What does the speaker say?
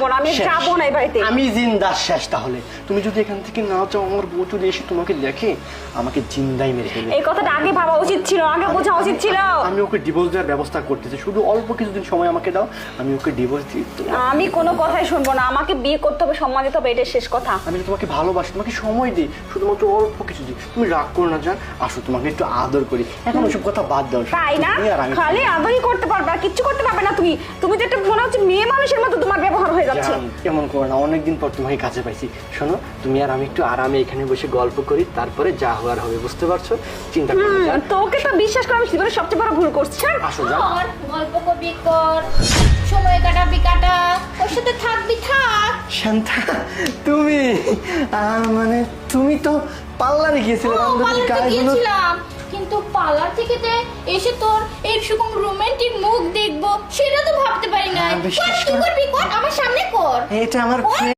শুনবো না, আমি যাবো না এই বাড়িতে। আমি জিন্দা শেষ। তাহলে তুমি যদি এখান থেকে না যাও, আমার বউ যদি এসে তোমাকে দেখে আমাকে জিন্দাই মেরে ফেলবে। এই কথাটা আগে ভাবা উচিত ছিল, আগে বোঝা উচিত ছিল। আমি ওকে ডিভোর্স দেওয়ার ব্যবস্থা করতেছি, শুধু অল্প কিছুদিন সময় আমাকে দাও, আমি ওকে ডিভোর্স দিই। আমি কোনো কথাই শুনবো না, আমাকে বিয়ে করতে হবে, সম্মান দিতে হবে, এটাই শেষ কথা। আমি তোমাকে ভালোবাসি, তোমাকে সময় দিই, শুধুমাত্র অল্প কিছু দিই। তুমি রাগ করো না জান, আসো তোমাকে একটু আদর করি। এখন ওসব কথা বাদ দাও। তাই না? তুমি আর আমি খালি আদরই করতে পারবে আর কিচ্ছু করতে পারবে না তুমি। তুমি তো একটা মনে হচ্ছে মেয়ে মানুষের মতো তোমার ব্যবহার হয়ে যাচ্ছে। জান, এমন করো না, অনেকদিন পর তোমাকে কাছে পাইছি। শোনো, তুমি আর আমি একটু আরামে এখানে বসে গল্প করি, তারপরে যা হওয়ার হবে, বুঝতে পারছো? চিন্তা করো না জান। তোকে তো বিশ্বাস করে আমি জীবনে সবচেয়ে বড় ভুল করছি। আসো জান। আর গল্প করবি কর, সময় কাটাবি কাটা, ওর সাথে থাকবি থাক। শান্তা, তুমি মানে তুমি তো পার্লারে গিয়েছিলে, পার্লার তো গিয়েছিলাম, কিন্তু পার্লার থেকে এসে তোর এইরকম রোমান্টিক মুখ দেখবো সেটা তো ভাবতে পারি না। বিশ্বাস কি করবি কর, আমার সামনে কর। এটা আমার